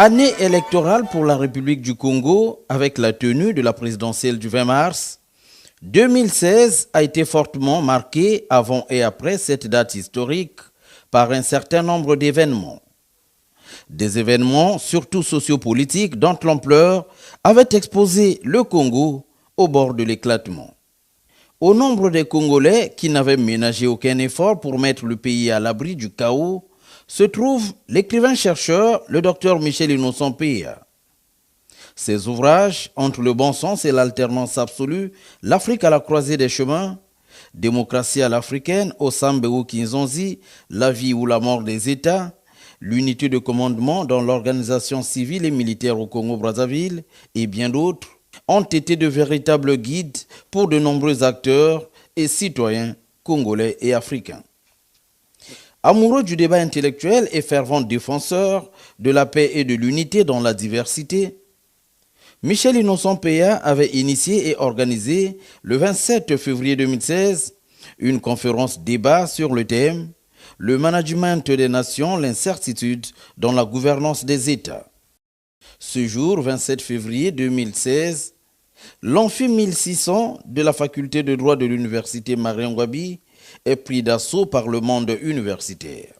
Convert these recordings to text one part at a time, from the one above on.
Année électorale pour la République du Congo avec la tenue de la présidentielle du 20 mars. 2016 a été fortement marquée avant et après cette date historique par un certain nombre d'événements. Des événements, surtout sociopolitiques, dont l'ampleur avait exposé le Congo au bord de l'éclatement. Au nombre des Congolais qui n'avaient ménagé aucun effort pour mettre le pays à l'abri du chaos, se trouve l'écrivain-chercheur, le docteur Michel Innocent Peya. Ses ouvrages, Entre le bon sens et l'alternance absolue, L'Afrique à la croisée des chemins, Démocratie à l'africaine, Osambe Kinzonzi, La vie ou la mort des États, L'unité de commandement dans l'organisation civile et militaire au Congo-Brazzaville et bien d'autres, ont été de véritables guides pour de nombreux acteurs et citoyens congolais et africains. Amoureux du débat intellectuel et fervent défenseur de la paix et de l'unité dans la diversité, Michel Innocent Peya avait initié et organisé le 27 février 2016 une conférence débat sur le thème « Le management des nations, l'incertitude dans la gouvernance des États ». Ce jour, 27 février 2016, l'amphi 1600 de la faculté de droit de l'université Mariangwabi est pris d'assaut par le monde universitaire.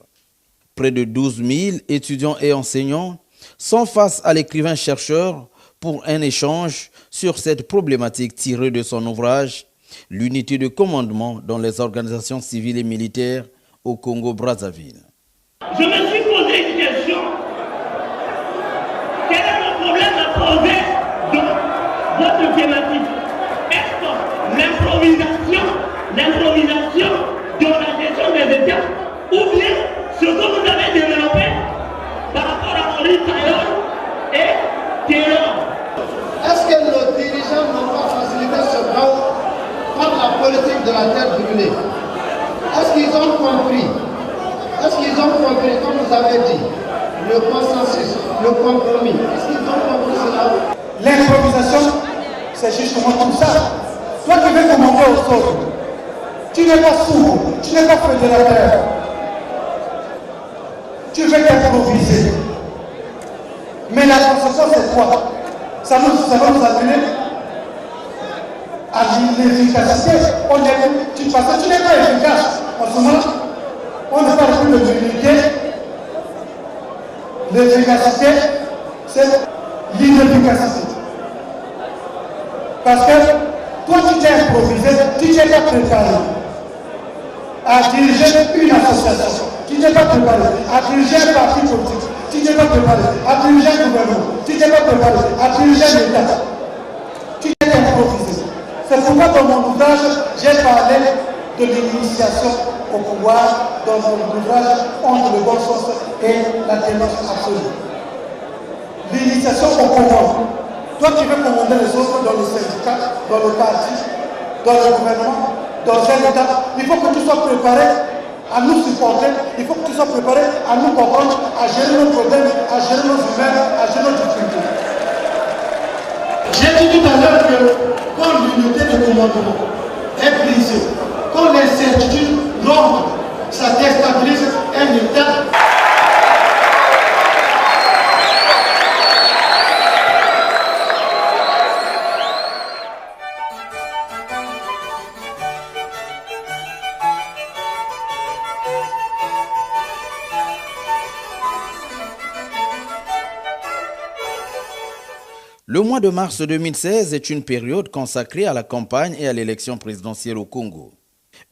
Près de 12 000 étudiants et enseignants sont face à l'écrivain-chercheur pour un échange sur cette problématique tirée de son ouvrage « L'unité de commandement dans les organisations civiles et militaires au Congo-Brazzaville ». Je me suis posé une question. Quel est le problème à poser dans votre thématique? Est-ce que l'improvisation dans la gestion des États, ou bien ce que vous avez développé par rapport à Maurice Taylor et Taylor? Est-ce que nos dirigeants n'ont pas facilité ce chaos par la politique de la terre brûlée? Est-ce qu'ils ont compris? Comme vous avez dit, le consensus, le compromis? Est-ce qu'ils ont compris cela? L'improvisation, c'est justement tout ça. Toi qui veux commander aux autres, tu n'es pas sourd, tu n'es pas fédérateur. Tu veux t'improviser. Mais la conséquence, c'est quoi? Ça va nous amener à l'efficacité. Tu n'es pas efficace. En ce moment, on ne parle plus de l'unité. L'efficacité, c'est l'inefficacité. Parce que toi, tu t'es improvisé, tu t'es pas préparé à diriger une association. Tu n'es pas préparé à diriger un parti politique. Tu n'es pas préparé à diriger un gouvernement. Tu n'es pas préparé à diriger l'État. Tu t'es improvisé. C'est pourquoi dans mon ouvrage, j'ai parlé de l'initiation au pouvoir dans mon ouvrage Entre le bon sens et l'alternance absolue. L'initiation au pouvoir. Toi qui veux commander les autres dans le syndicat, dans le parti, dans le gouvernement, dans un État, il faut que tu sois préparé à nous supporter, il faut que tu sois préparé à nous comprendre, à gérer nos problèmes, à gérer nos humains, à gérer nos difficultés. J'ai dit tout à l'heure que quand l'unité de commandement est brisée, quand l'incertitude ronde, ça déstabilise un État. Le mois de mars 2016 est une période consacrée à la campagne et à l'élection présidentielle au Congo.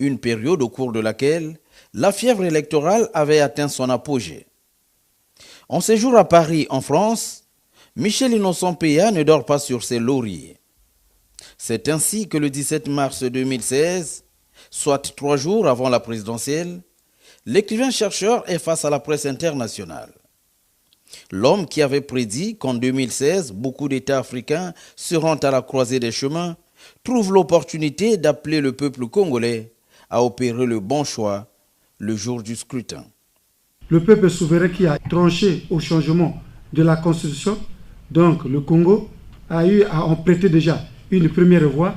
Une période au cours de laquelle la fièvre électorale avait atteint son apogée. En séjour à Paris, en France, Michel Innocent Peya ne dort pas sur ses lauriers. C'est ainsi que le 17 mars 2016, soit 3 jours avant la présidentielle, l'écrivain-chercheur est face à la presse internationale. L'homme qui avait prédit qu'en 2016, beaucoup d'États africains seront à la croisée des chemins, trouve l'opportunité d'appeler le peuple congolais à opérer le bon choix le jour du scrutin. Le peuple souverain qui a tranché au changement de la Constitution, donc le Congo, a eu à en prêter déjà une première voie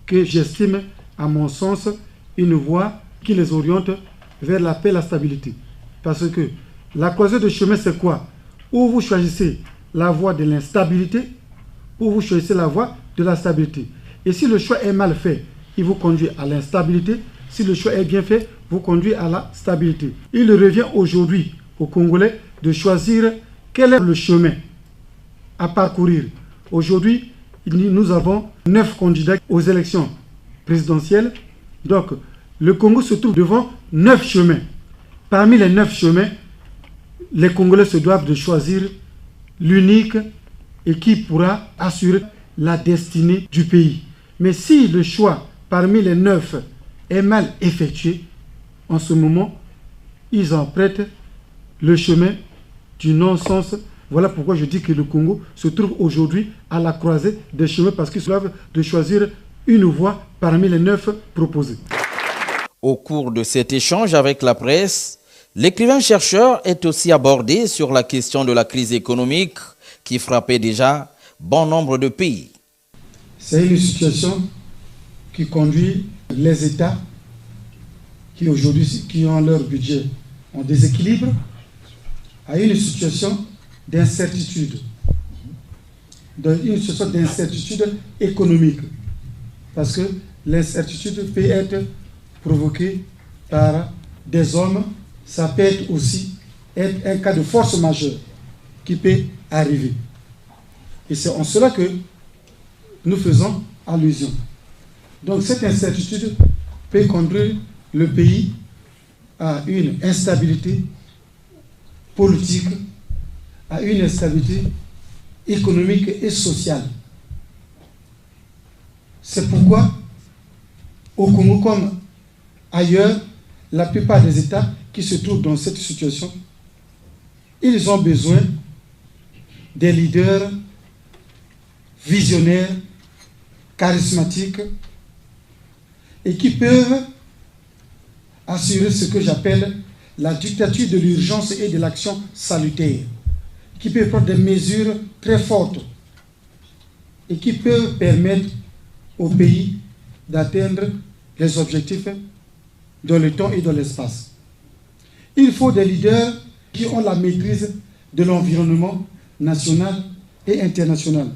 que j'estime, à mon sens, une voie qui les oriente vers la paix et la stabilité. Parce que la croisée de chemin, c'est quoi? Où vous choisissez la voie de l'instabilité ou vous choisissez la voie de la stabilité. Et si le choix est mal fait, il vous conduit à l'instabilité. Si le choix est bien fait, vous conduit à la stabilité. Il revient aujourd'hui aux Congolais de choisir quel est le chemin à parcourir. Aujourd'hui, nous avons 9 candidats aux élections présidentielles. Donc, le Congo se trouve devant 9 chemins. Parmi les 9 chemins, les Congolais se doivent de choisir l'unique et qui pourra assurer la destinée du pays. Mais si le choix parmi les 9 est mal effectué, en ce moment, ils empruntent le chemin du non-sens. Voilà pourquoi je dis que le Congo se trouve aujourd'hui à la croisée des chemins parce qu'ils doivent de choisir une voie parmi les 9 proposées. Au cours de cet échange avec la presse, l'écrivain-chercheur est aussi abordé sur la question de la crise économique qui frappait déjà bon nombre de pays. C'est une situation qui conduit les États qui aujourd'hui qui ont leur budget en déséquilibre à une situation d'incertitude. Une situation d'incertitude économique. Parce que l'incertitude peut être provoquée par des hommes, ça peut être aussi un cas de force majeure qui peut arriver. Et c'est en cela que nous faisons allusion. Donc cette incertitude peut conduire le pays à une instabilité politique, à une instabilité économique et sociale. C'est pourquoi, au Congo comme ailleurs, la plupart des États qui se trouvent dans cette situation, ils ont besoin des leaders visionnaires, charismatiques, et qui peuvent assurer ce que j'appelle la dictature de l'urgence et de l'action salutaire, qui peuvent prendre des mesures très fortes et qui peuvent permettre au pays d'atteindre les objectifs dans le temps et dans l'espace. Il faut des leaders qui ont la maîtrise de l'environnement national et international.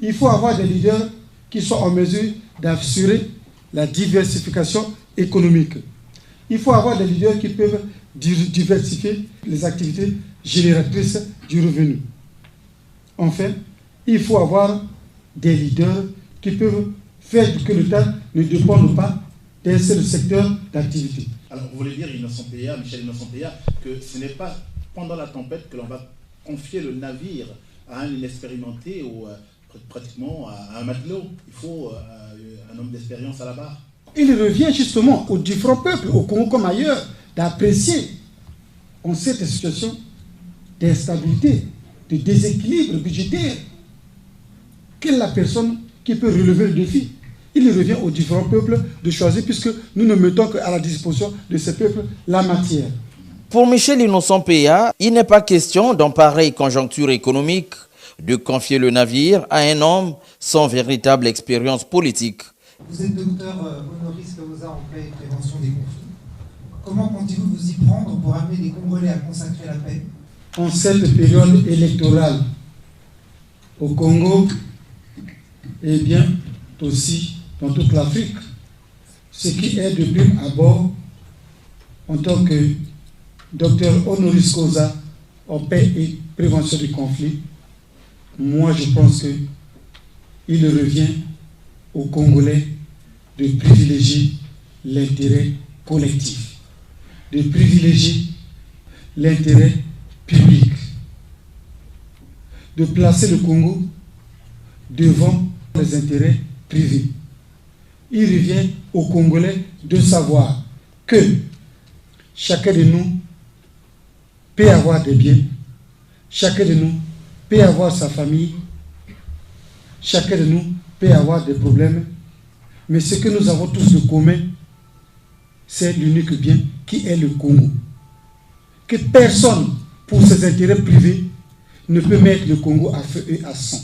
Il faut avoir des leaders qui soient en mesure d'assurer la diversification économique. Il faut avoir des leaders qui peuvent diversifier les activités génératrices du revenu. Enfin, il faut avoir des leaders qui peuvent faire que l'État ne dépende pas d'un seul secteur d'activité. Alors, vous voulez dire, Michel Innocent Péa, que ce n'est pas pendant la tempête que l'on va confier le navire à un inexpérimenté ou pratiquement à un matelot. Il faut un homme d'expérience à la barre. Il revient justement aux différents peuples, au Congo comme ailleurs, d'apprécier en cette situation d'instabilité, de déséquilibre budgétaire, quelle est la personne qui peut relever le défi. Il revient aux différents peuples de choisir, puisque nous ne mettons qu'à la disposition de ces peuples la matière. Pour Michel Innocent Péa, il n'est pas question, dans pareille conjoncture économique, de confier le navire à un homme sans véritable expérience politique. Vous êtes docteur honoris causa en paix et prévention des conflits. Comment comptez-vous vous y prendre pour amener les Congolais à consacrer la paix? En cette période électorale, au Congo, et bien aussi dans toute l'Afrique, ce qui est de prime abord, en tant que docteur honoris causa en paix et prévention du conflit, moi je pense qu'il revient aux Congolais de privilégier l'intérêt collectif, de privilégier l'intérêt public, de placer le Congo devant les intérêts privés. Il revient aux Congolais de savoir que chacun de nous peut avoir des biens, chacun de nous peut avoir sa famille, chacun de nous peut avoir des problèmes, mais ce que nous avons tous de commun, c'est l'unique bien qui est le Congo. Que personne, pour ses intérêts privés, ne peut mettre le Congo à feu et à sang.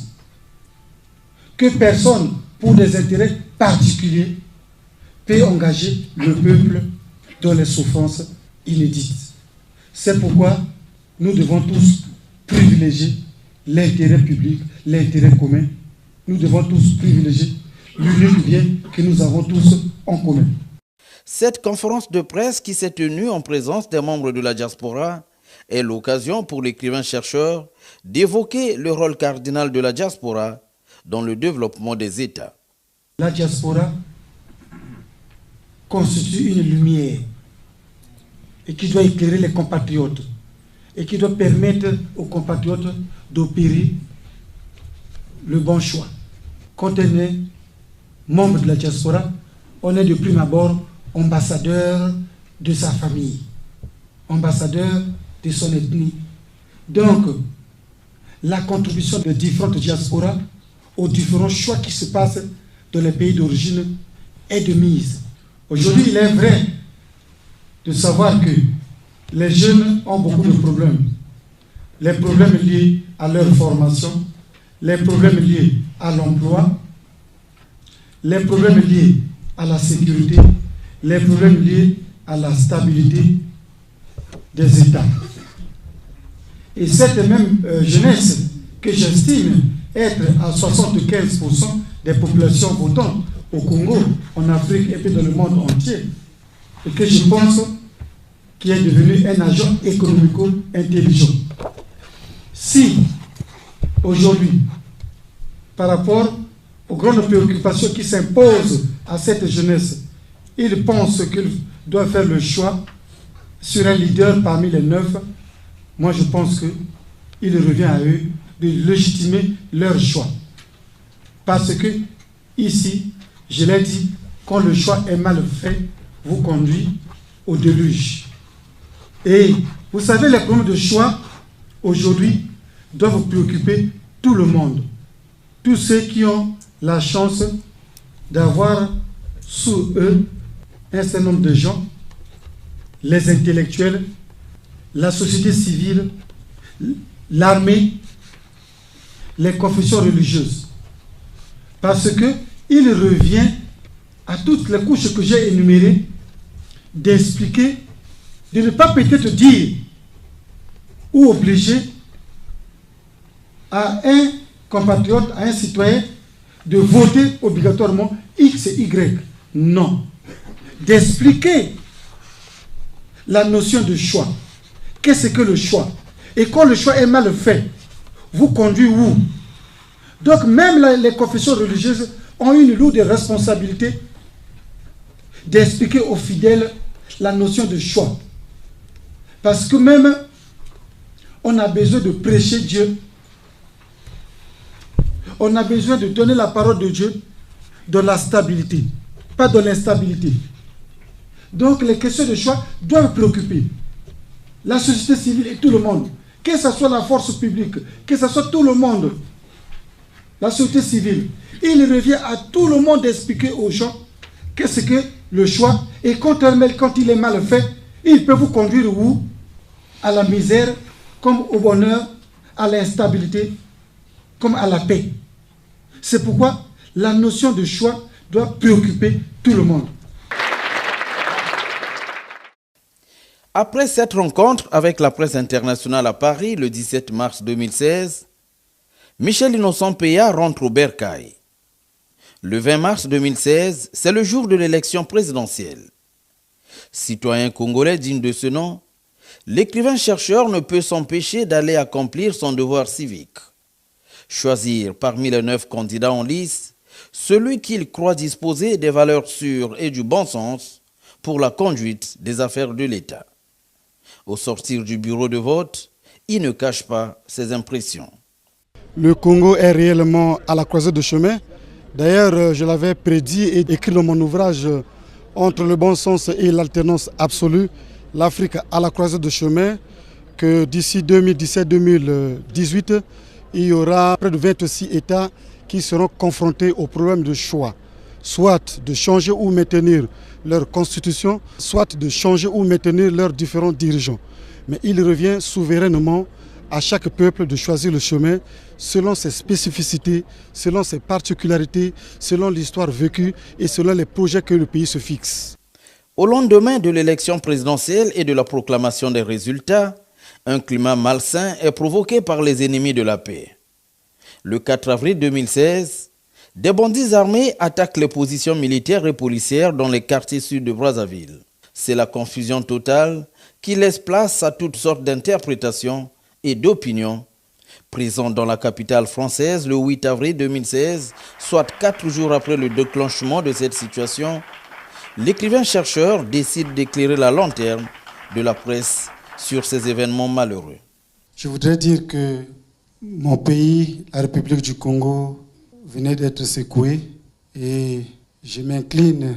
Que personne, pour des intérêts particuliers, peut engager le peuple dans les souffrances inédites. C'est pourquoi nous devons tous privilégier l'intérêt public, l'intérêt commun. Nous devons tous privilégier l'unique bien que nous avons tous en commun. Cette conférence de presse qui s'est tenue en présence des membres de la diaspora est l'occasion pour l'écrivain-chercheur d'évoquer le rôle cardinal de la diaspora dans le développement des États. La diaspora constitue une lumière et qui doit éclairer les compatriotes et qui doit permettre aux compatriotes d'opérer le bon choix. Quand on est membre de la diaspora, on est de prime abord ambassadeur de sa famille, ambassadeur de son ethnie. Donc, la contribution de différentes diasporas aux différents choix qui se passent dans les pays d'origine est de mise. Aujourd'hui, il est vrai de savoir que les jeunes ont beaucoup de problèmes. Les problèmes liés à leur formation, les problèmes liés à l'emploi, les problèmes liés à la sécurité, les problèmes liés à la stabilité des États. Et cette même jeunesse que j'estime être à 75% des populations votantes au Congo, en Afrique et puis dans le monde entier, et que je pense qu'il est devenu un agent économico intelligent. Si, aujourd'hui, par rapport aux grandes préoccupations qui s'imposent à cette jeunesse, ils pensent qu'ils doivent faire le choix sur un leader parmi les 9, moi je pense qu'il revient à eux de légitimer leur choix. Parce que, ici, je l'ai dit, quand le choix est mal fait, vous conduit au déluge. Et vous savez, les problèmes de choix, aujourd'hui, doivent préoccuper tout le monde. Tous ceux qui ont la chance d'avoir sous eux un certain nombre de gens, les intellectuels, la société civile, l'armée, les confessions religieuses. Parce qu'il revient à toutes les couches que j'ai énumérées d'expliquer, de ne pas peut-être dire ou obliger à un compatriote, à un citoyen, de voter obligatoirement X et Y. Non. D'expliquer la notion de choix. Qu'est-ce que le choix? Et quand le choix est mal fait, vous conduit où? Donc même les confessions religieuses ont une lourde responsabilité d'expliquer aux fidèles la notion de choix. Parce que même on a besoin de prêcher Dieu. On a besoin de donner la parole de Dieu dans la stabilité, pas dans l'instabilité. Donc les questions de choix doivent préoccuper la société civile et tout le monde. Que ce soit la force publique, que ce soit tout le monde, la société civile. Il revient à tout le monde d'expliquer aux gens qu'est-ce que le choix. Et quand il est mal fait, il peut vous conduire où? À la misère, comme au bonheur, à l'instabilité, comme à la paix. C'est pourquoi la notion de choix doit préoccuper tout le monde. Après cette rencontre avec la presse internationale à Paris le 17 mars 2016, Michel Innocent Peya rentre au bercail. Le 20 mars 2016, c'est le jour de l'élection présidentielle. Citoyen congolais digne de ce nom, l'écrivain-chercheur ne peut s'empêcher d'aller accomplir son devoir civique. Choisir parmi les 9 candidats en lice celui qu'il croit disposer des valeurs sûres et du bon sens pour la conduite des affaires de l'État. Au sortir du bureau de vote, il ne cache pas ses impressions. Le Congo est réellement à la croisée de chemin. D'ailleurs, je l'avais prédit et écrit dans mon ouvrage Entre le bon sens et l'alternance absolue, l'Afrique à la croisée de chemin, que d'ici 2017-2018, il y aura près de 26 États qui seront confrontés au problème de choix, soit de changer ou maintenir leur constitution, soit de changer ou maintenir leurs différents dirigeants. Mais il revient souverainement à chaque peuple de choisir le chemin selon ses spécificités, selon ses particularités, selon l'histoire vécue et selon les projets que le pays se fixe. Au lendemain de l'élection présidentielle et de la proclamation des résultats, un climat malsain est provoqué par les ennemis de la paix. Le 4 avril 2016, des bandits armés attaquent les positions militaires et policières dans les quartiers sud de Brazzaville. C'est la confusion totale qui laisse place à toutes sortes d'interprétations et d'opinions. Présent dans la capitale française le 8 avril 2016, soit 4 jours après le déclenchement de cette situation, l'écrivain-chercheur décide d'éclairer la lanterne de la presse sur ces événements malheureux. Je voudrais dire que mon pays, la République du Congo, venait d'être secoué et je m'incline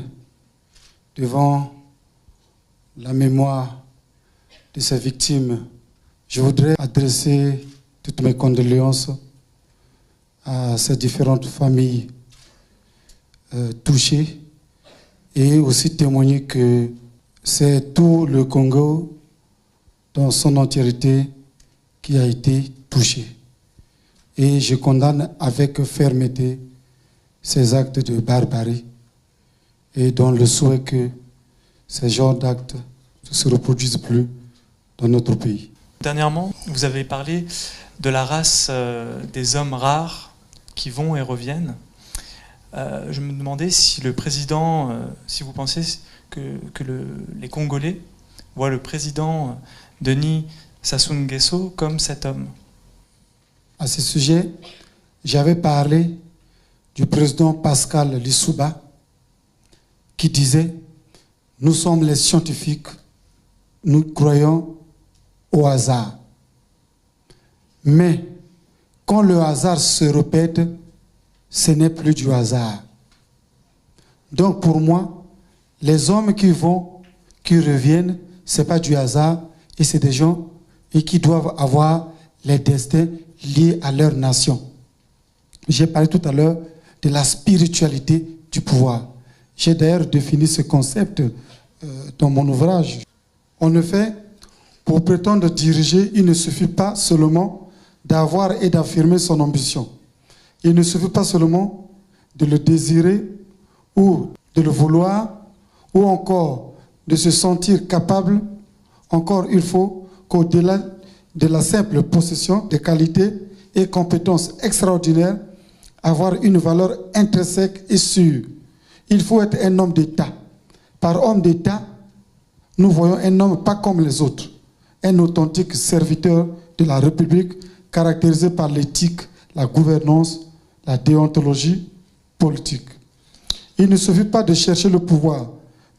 devant la mémoire de ces victimes. Je voudrais adresser toutes mes condoléances à ces différentes familles touchées et aussi témoigner que c'est tout le Congo dans son entièreté qui a été touché. Et je condamne avec fermeté ces actes de barbarie et dans le souhait que ces genres d'actes ne se reproduisent plus dans notre pays. Dernièrement, vous avez parlé de la race des hommes rares qui vont et reviennent. Je me demandais si le président, si vous pensez que les Congolais voient le président Denis Sassou Nguesso comme cet homme. À ce sujet, j'avais parlé du président Pascal Lissouba qui disait « Nous sommes les scientifiques, nous croyons au hasard. Mais quand le hasard se répète, ce n'est plus du hasard. » Donc pour moi, les hommes qui vont, qui reviennent, ce n'est pas du hasard et c'est des gens et qui doivent avoir les destins liés à leur nation. J'ai parlé tout à l'heure de la spiritualité du pouvoir. J'ai d'ailleurs défini ce concept dans mon ouvrage. En effet, pour prétendre diriger, il ne suffit pas seulement d'avoir et d'affirmer son ambition. Il ne suffit pas seulement de le désirer ou de le vouloir ou encore de se sentir capable. Encore, il faut qu'au-delà de la simple possession de qualités et compétences extraordinaires, avoir une valeur intrinsèque et sûre. Il faut être un homme d'État. Par homme d'État, nous voyons un homme pas comme les autres, un authentique serviteur de la République caractérisé par l'éthique, la gouvernance, la déontologie politique. Il ne suffit pas de chercher le pouvoir.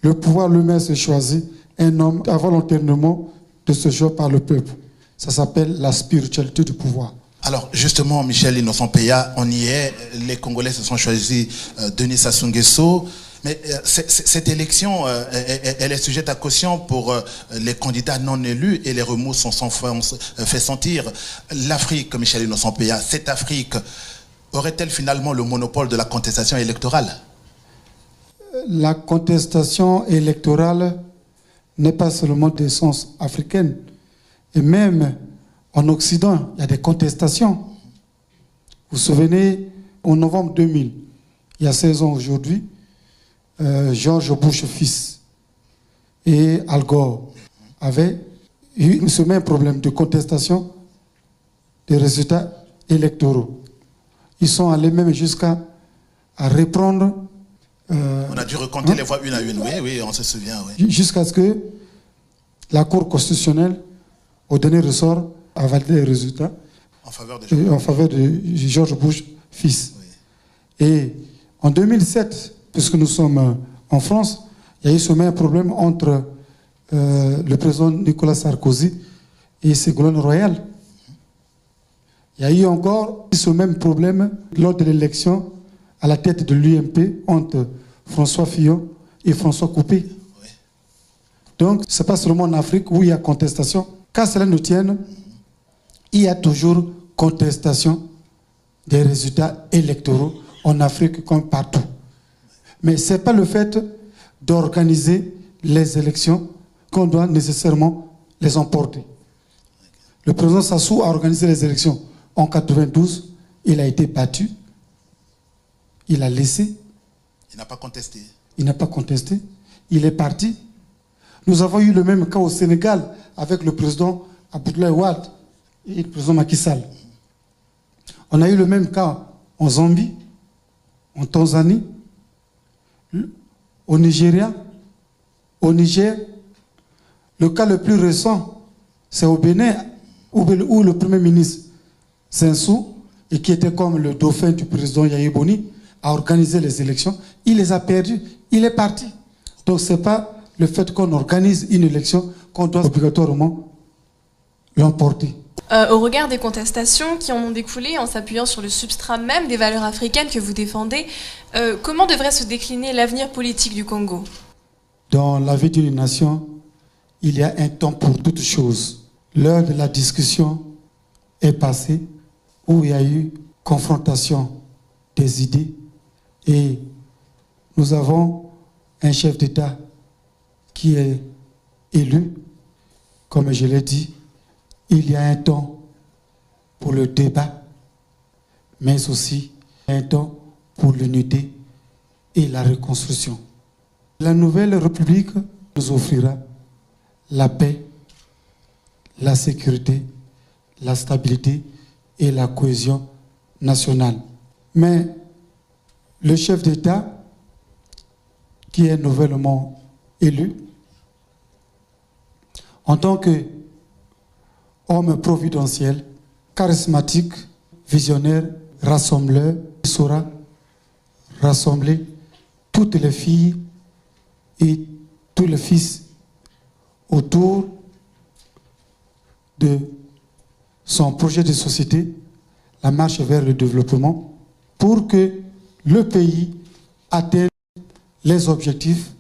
Le pouvoir lui-même se choisit, un homme volontairement de ce genre par le peuple. Ça s'appelle la spiritualité du pouvoir. Alors justement, Michel Innocent-Peya, on y est, les Congolais se sont choisis Denis Sassou Nguesso, mais cette élection, elle est sujette à caution pour les candidats non élus et les remous sont sans fait sentir. L'Afrique, Michel Innocent-Peya, cette Afrique, aurait-elle finalement le monopole de la contestation électorale? La contestation électorale n'est pas seulement d'essence africaine. Et même en Occident, il y a des contestations. Vous vous souvenez, en novembre 2000, il y a 16 ans aujourd'hui, George Bush fils et Al Gore avaient eu ce même problème de contestation des résultats électoraux. Ils sont allés même jusqu'à reprendre... on a dû recompter les voix une à une, oui, on se souvient. Oui. Jusqu'à ce que la Cour constitutionnelle, au dernier ressort, a validé les résultats en faveur de George Bush fils. Oui. Et en 2007, puisque nous sommes en France, il y a eu ce même problème entre le président Nicolas Sarkozy et Ségolène Royal. Il y a eu encore ce même problème lors de l'élection à la tête de l'UMP entre François Fillon et François Coupé. Oui. Donc, ce n'est pas seulement en Afrique où il y a contestation. Qu'à cela nous tienne, il y a toujours contestation des résultats électoraux en Afrique comme partout. Mais ce n'est pas le fait d'organiser les élections qu'on doit nécessairement les emporter. Le président Sassou a organisé les élections en 92, il a été battu, il a laissé. Il n'a pas contesté. Il n'a pas contesté, il est parti. Nous avons eu le même cas au Sénégal avec le président Abdoulaye Wade et le président Macky Sall. On a eu le même cas en Zambie, en Tanzanie, au Nigeria, au Niger. Le cas le plus récent, c'est au Bénin, où le Premier ministre Zinsou, et qui était comme le dauphin du président Yaya Boni, a organisé les élections. Il les a perdues, il est parti. Donc ce n'est pas le fait qu'on organise une élection qu'on doit obligatoirement l'emporter. Au regard des contestations qui en ont découlé en s'appuyant sur le substrat même des valeurs africaines que vous défendez, comment devrait se décliner l'avenir politique du Congo? Dans la vie d'une nation, il y a un temps pour toutes choses. L'heure de la discussion est passée, où il y a eu confrontation des idées, et nous avons un chef d'État qui est élu. Comme je l'ai dit, il y a un temps pour le débat, mais aussi un temps pour l'unité et la reconstruction. La nouvelle République nous offrira la paix, la sécurité, la stabilité et la cohésion nationale. Mais le chef d'État, qui est nouvellement élu, en tant qu'homme providentiel, charismatique, visionnaire, rassembleur, il saura rassembler toutes les filles et tous les fils autour de son projet de société, la marche vers le développement, pour que le pays atteigne les objectifs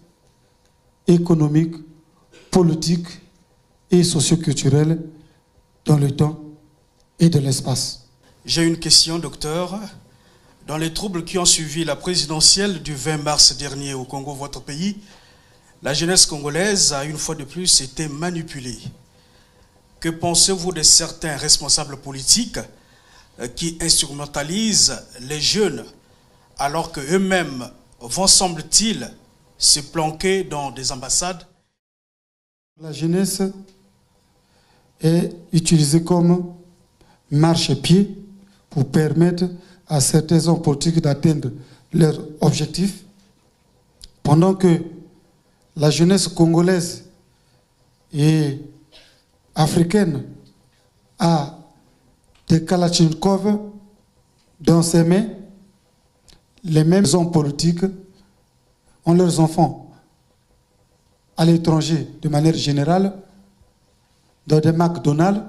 économiques, politiques et socioculturels dans le temps et de l'espace. J'ai une question, docteur. Dans les troubles qui ont suivi la présidentielle du 20 mars dernier au Congo, votre pays, la jeunesse congolaise a une fois de plus été manipulée. Que pensez-vous de certains responsables politiques qui instrumentalisent les jeunes alors qu'eux-mêmes vont, semble-t-il, se planquer dans des ambassades? La jeunesse est utilisée comme marchepied pour permettre à certains hommes politiques d'atteindre leurs objectifs, pendant que la jeunesse congolaise et africaine a des Kalachnikov dans ses mains. Les mêmes hommes politiques ont leurs enfants à l'étranger de manière générale, dans des McDonald's,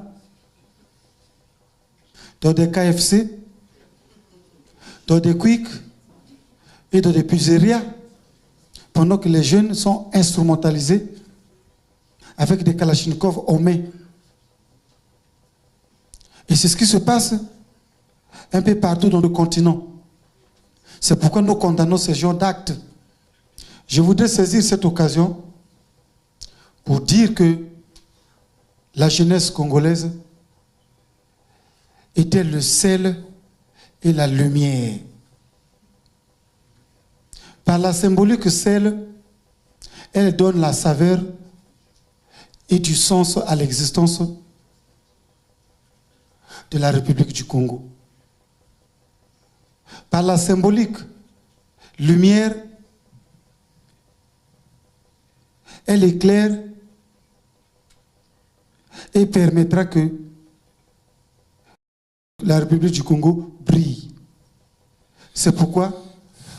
dans des KFC, dans des Quick et dans des pizzerias, pendant que les jeunes sont instrumentalisés avec des Kalachnikov aux mains. Et c'est ce qui se passe un peu partout dans le continent. C'est pourquoi nous condamnons ces genres d'actes. Je voudrais saisir cette occasion pour dire que la jeunesse congolaise était le sel et la lumière. Par la symbolique sel, elle donne la saveur et du sens à l'existence de la République du Congo. Par la symbolique lumière, elle éclaire et permettra que la République du Congo brille. C'est pourquoi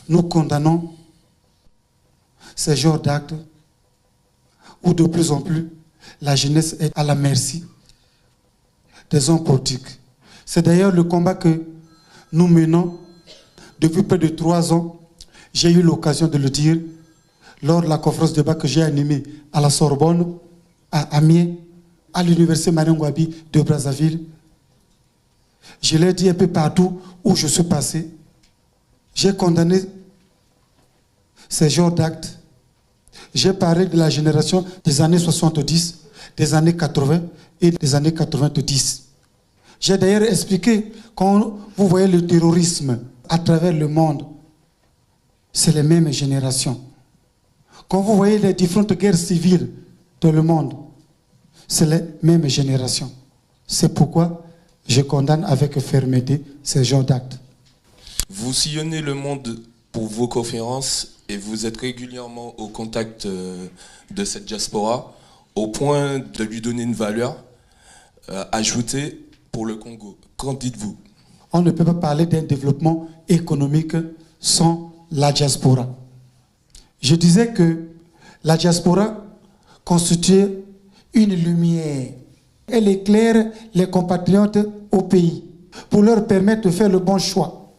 nous condamnons ces genres d'actes où de plus en plus la jeunesse est à la merci des hommes politiques. C'est d'ailleurs le combat que nous menons depuis près de 3 ans. J'ai eu l'occasion de le dire lors de la conférence de débat que j'ai animée à la Sorbonne, à Amiens, à l'université Marion-Gouabi de Brazzaville. Je l'ai dit un peu partout où je suis passé. J'ai condamné ces genres d'actes. J'ai parlé de la génération des années 70, des années 80 et des années 90. J'ai d'ailleurs expliqué, quand vous voyez le terrorisme à travers le monde, c'est les mêmes générations. Quand vous voyez les différentes guerres civiles dans le monde, c'est les mêmes générations. C'est pourquoi je condamne avec fermeté ces genres d'actes. Vous sillonnez le monde pour vos conférences et vous êtes régulièrement au contact de cette diaspora au point de lui donner une valeur ajoutée pour le Congo. Qu'en dites-vous? On ne peut pas parler d'un développement économique sans la diaspora. Je disais que la diaspora constitue une lumière. Elle éclaire les compatriotes au pays pour leur permettre de faire le bon choix.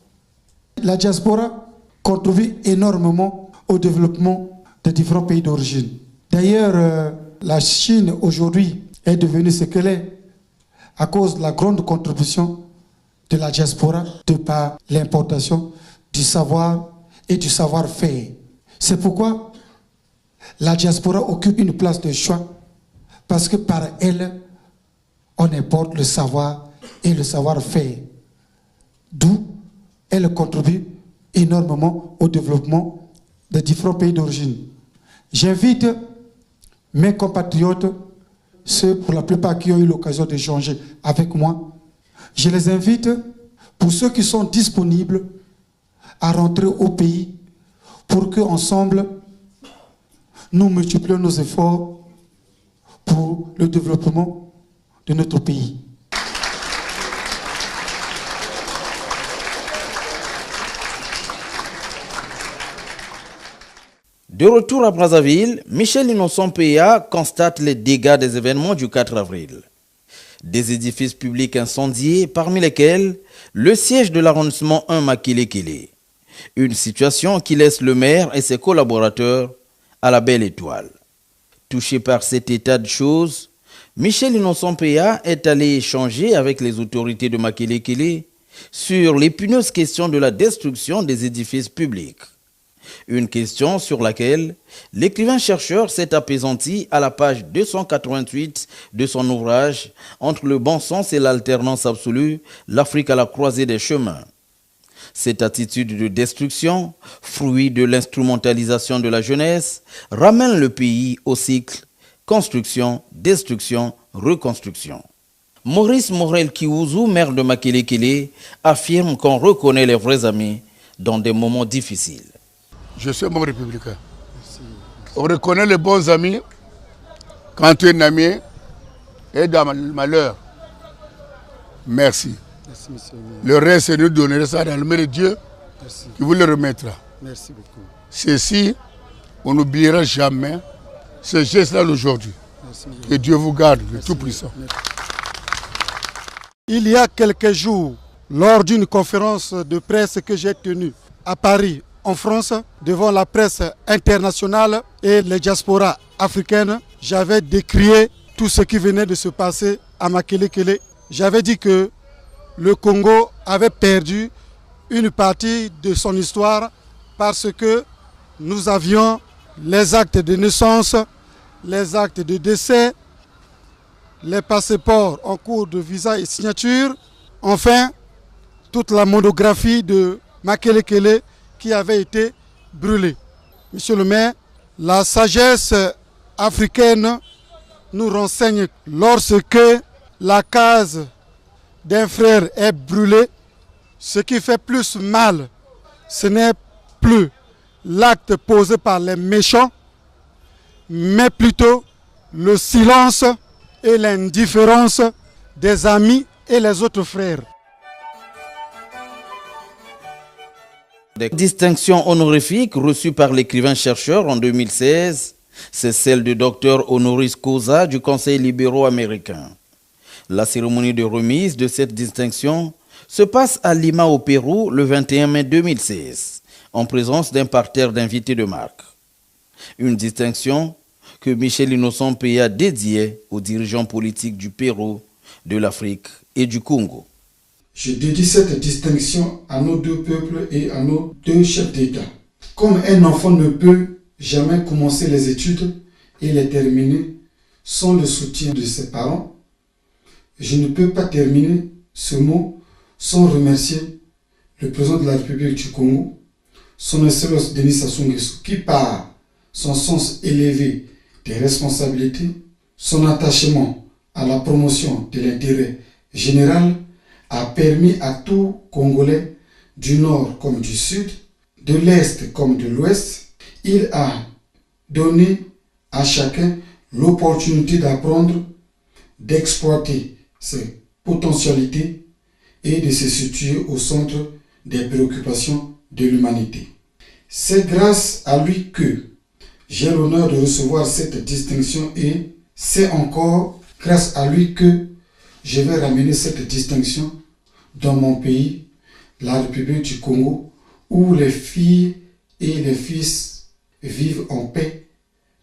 La diaspora contribue énormément au développement des différents pays d'origine. D'ailleurs, la Chine aujourd'hui est devenue ce qu'elle est à cause de la grande contribution de la diaspora de par l'importation du savoir et du savoir-faire. C'est pourquoi la diaspora occupe une place de choix, parce que par elle, on importe le savoir et le savoir-faire. D'où elle contribue énormément au développement des différents pays d'origine. J'invite mes compatriotes, ceux pour la plupart qui ont eu l'occasion d'échanger avec moi, je les invite, pour ceux qui sont disponibles, à rentrer au pays pour qu'ensemble, nous multiplions nos efforts pour le développement de notre pays. De retour à Brazzaville, Michel Innocent Peya constate les dégâts des événements du 4 avril. Des édifices publics incendiés, parmi lesquels le siège de l'arrondissement 1 Makele-Kele. Une situation qui laisse le maire et ses collaborateurs à la belle étoile. Touché par cet état de choses, Michel Innocent Peya est allé échanger avec les autorités de Makele-Kele sur l'épineuse question de la destruction des édifices publics. Une question sur laquelle l'écrivain-chercheur s'est apaisanti à la page 288 de son ouvrage « Entre le bon sens et l'alternance absolue, l'Afrique à la croisée des chemins ». Cette attitude de destruction, fruit de l'instrumentalisation de la jeunesse, ramène le pays au cycle construction, destruction, reconstruction. Maurice Morel Kiwuzu, maire de Makele-Kele, affirme qu'on reconnaît les vrais amis dans des moments difficiles. Je suis un homme républicain. On reconnaît les bons amis quand un ami est dans le malheur. Merci. Merci, monsieur. Le reste, c'est nous donner ça dans le nom de Dieu. Merci. Qui vous le remettra. Merci beaucoup. Ceci, on n'oubliera jamais ce geste-là d'aujourd'hui. Que Dieu vous garde, le Tout-Puissant. Il y a quelques jours, lors d'une conférence de presse que j'ai tenue à Paris, en France, devant la presse internationale et les diasporas africaines, j'avais décrié tout ce qui venait de se passer à Makele-Kele. J'avais dit que le Congo avait perdu une partie de son histoire parce que nous avions les actes de naissance, les actes de décès, les passeports en cours de visa et signature, enfin toute la monographie de Makele-Kele qui avait été brûlée. Monsieur le maire, la sagesse africaine nous renseigne lorsque la case d'un frère est brûlée, ce qui fait plus mal, ce n'est plus l'acte posé par les méchants, mais plutôt le silence et l'indifférence des amis et les autres frères. Des distinctions honorifiques reçues par l'écrivain-chercheur en 2016, c'est celle de Dr honoris causa du Conseil libéraux américain. La cérémonie de remise de cette distinction se passe à Lima au Pérou le 21 mai 2016, en présence d'un parterre d'invités de marque. Une distinction que Michel Innocent Peya dédiait aux dirigeants politiques du Pérou, de l'Afrique et du Congo. Je dédie cette distinction à nos deux peuples et à nos deux chefs d'État. Comme un enfant ne peut jamais commencer les études et les terminer sans le soutien de ses parents, je ne peux pas terminer ce mot sans remercier le président de la République du Congo, son Excellence Denis Sassou Nguesso, qui par son sens élevé des responsabilités, son attachement à la promotion de l'intérêt général, a permis à tout Congolais, du nord comme du sud, de l'est comme de l'ouest, il a donné à chacun l'opportunité d'apprendre, d'exploiter ses potentialités et de se situer au centre des préoccupations de l'humanité. C'est grâce à lui que j'ai l'honneur de recevoir cette distinction et c'est encore grâce à lui que je vais ramener cette distinction dans mon pays, la République du Congo, où les filles et les fils vivent en paix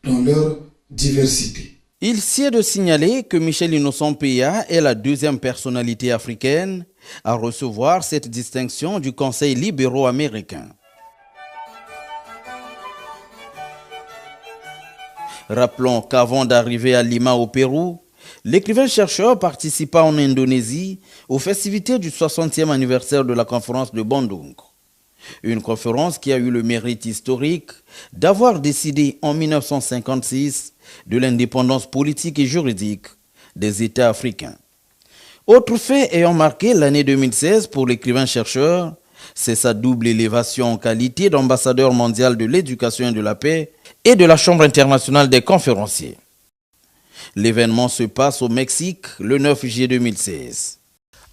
dans leur diversité. Il sied de signaler que Michel Innocent Peya est la deuxième personnalité africaine à recevoir cette distinction du Conseil libéro-américain. Rappelons qu'avant d'arriver à Lima au Pérou, l'écrivain-chercheur participa en Indonésie aux festivités du 60e anniversaire de la conférence de Bandung. Une conférence qui a eu le mérite historique d'avoir décidé en 1956 de l'indépendance politique et juridique des États africains. Autre fait ayant marqué l'année 2016 pour l'écrivain-chercheur, c'est sa double élévation en qualité d'ambassadeur mondial de l'éducation et de la paix et de la Chambre internationale des conférenciers. L'événement se passe au Mexique le 9 juillet 2016.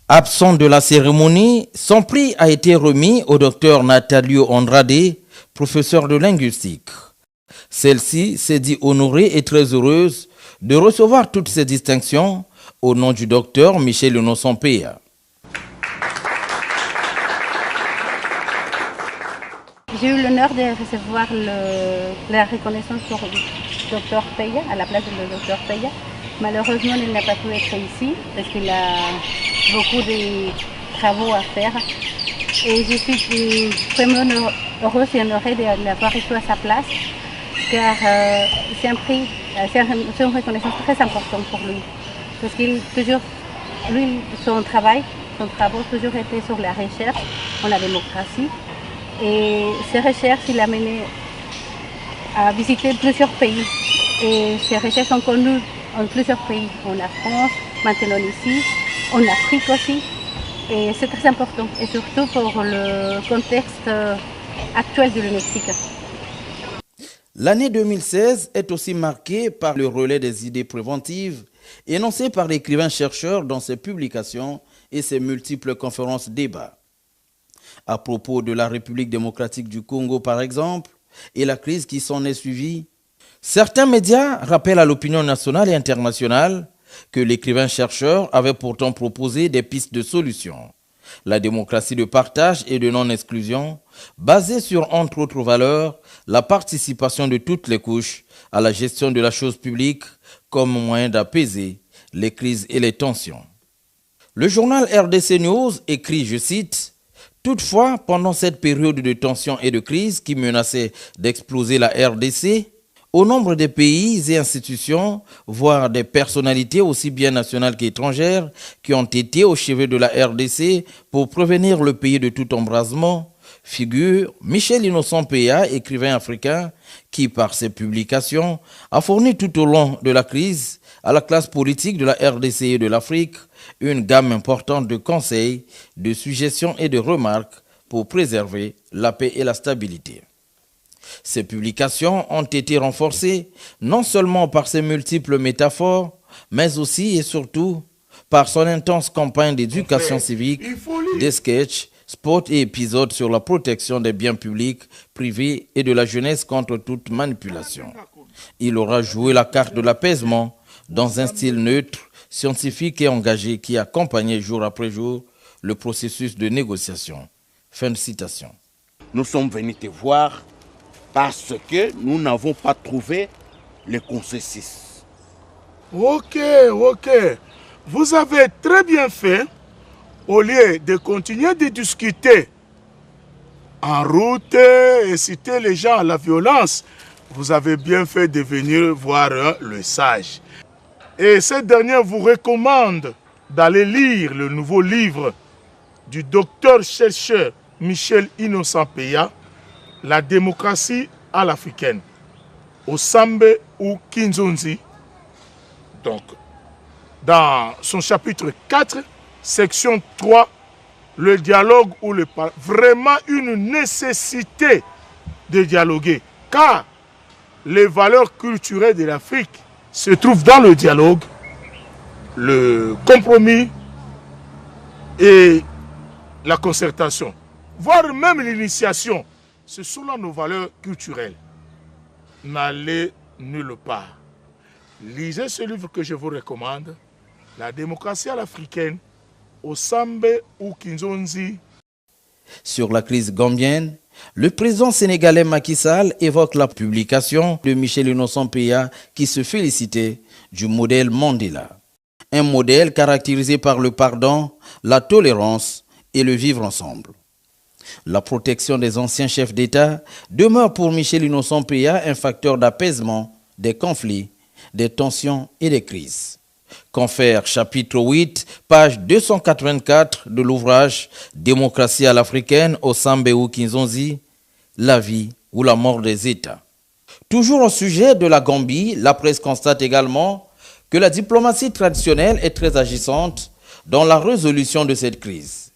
Absent de la cérémonie, son prix a été remis au docteur Natalio Andrade, professeur de linguistique. Celle-ci s'est dit honorée et très heureuse de recevoir toutes ces distinctions au nom du docteur Michel Innocent Peya. J'ai eu l'honneur de recevoir la reconnaissance pour le docteur Peya, à la place du docteur Peya. Malheureusement, il n'a pas pu être ici parce qu'il a beaucoup de travaux à faire. Et je suis vraiment heureuse et honorée de l'avoir reçu à sa place, car c'est un prix, c'est une reconnaissance très importante pour lui. Parce qu'il toujours, lui, son travaux toujours été sur la recherche en la démocratie. Et ces recherches, il a mené à visiter plusieurs pays. Et ces recherches sont connues en plusieurs pays, en la France, maintenant ici, en Afrique aussi. Et c'est très important, et surtout pour le contexte actuel du Mexique. L'année 2016 est aussi marquée par le relais des idées préventives énoncées par l'écrivain-chercheur dans ses publications et ses multiples conférences débats. À propos de la République démocratique du Congo, par exemple, et la crise qui s'en est suivie, certains médias rappellent à l'opinion nationale et internationale que l'écrivain-chercheur avait pourtant proposé des pistes de solutions. La démocratie de partage et de non-exclusion, basée sur, entre autres valeurs, la participation de toutes les couches à la gestion de la chose publique comme moyen d'apaiser les crises et les tensions. Le journal RDC News écrit, je cite, « Toutefois, pendant cette période de tension et de crise qui menaçait d'exploser la RDC, au nombre des pays et institutions, voire des personnalités aussi bien nationales qu'étrangères, qui ont été au chevet de la RDC pour prévenir le pays de tout embrasement, figure Michel Innocent Peya, écrivain africain, qui, par ses publications, a fourni tout au long de la crise à la classe politique de la RDC et de l'Afrique une gamme importante de conseils, de suggestions et de remarques pour préserver la paix et la stabilité. Ces publications ont été renforcées non seulement par ses multiples métaphores, mais aussi et surtout par son intense campagne d'éducation civique, des sketchs, spots et épisodes sur la protection des biens publics, privés et de la jeunesse contre toute manipulation. Il aura joué la carte de l'apaisement dans un style neutre, scientifique et engagé qui accompagnait jour après jour le processus de négociation. Fin de citation. Nous sommes venus te voir parce que nous n'avons pas trouvé le consensus. Ok. Vous avez très bien fait. Au lieu de continuer de discuter en route et citer les gens à la violence, vous avez bien fait de venir voir le sage. Et ce dernier vous recommande d'aller lire le nouveau livre du docteur-chercheur Michel Innocent Peya, La démocratie à l'africaine, au Sambe ou Kinzonzi. Donc, dans son chapitre 4, section 3, le dialogue ou vraiment une nécessité de dialoguer. Car les valeurs culturelles de l'Afrique se trouvent dans le dialogue, le compromis et la concertation, voire même l'initiation. Ce sont là nos valeurs culturelles. N'allez nulle part. Lisez ce livre que je vous recommande, La démocratie à l'africaine, Osambe ou Kinzonzi. Sur la crise gambienne, le président sénégalais Macky Sall évoque la publication de Michel Innocent Peya qui se félicitait du modèle Mandela. Un modèle caractérisé par le pardon, la tolérance et le vivre ensemble. La protection des anciens chefs d'État demeure pour Michel Innocent Peya un facteur d'apaisement des conflits, des tensions et des crises. Confère chapitre 8, page 284 de l'ouvrage Démocratie à l'africaine au Sambeu Kinzonzi, la vie ou la mort des États. Toujours au sujet de la Gambie, la presse constate également que la diplomatie traditionnelle est très agissante dans la résolution de cette crise.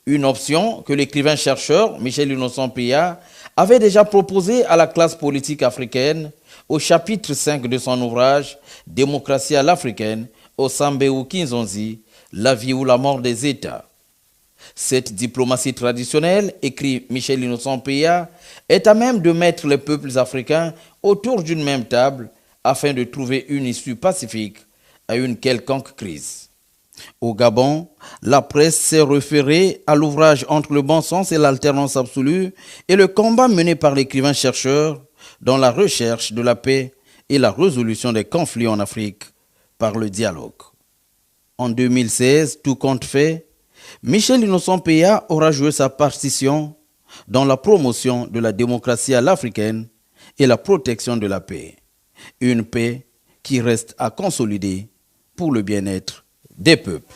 Une option que l'écrivain-chercheur Michel Innocent Peya avait déjà proposée à la classe politique africaine au chapitre 5 de son ouvrage Démocratie à l'africaine au Sambeu Kinzonzi, la vie ou la mort des États. Cette diplomatie traditionnelle, écrit Michel Innocent Peya, est à même de mettre les peuples africains autour d'une même table afin de trouver une issue pacifique à une quelconque crise. Au Gabon, la presse s'est référée à l'ouvrage Entre le bon sens et l'alternance absolue et le combat mené par l'écrivain-chercheur dans la recherche de la paix et la résolution des conflits en Afrique par le dialogue. En 2016, tout compte fait, Michel Innocent Peya aura joué sa partition dans la promotion de la démocratie à l'africaine et la protection de la paix. Une paix qui reste à consolider pour le bien-être des peuples.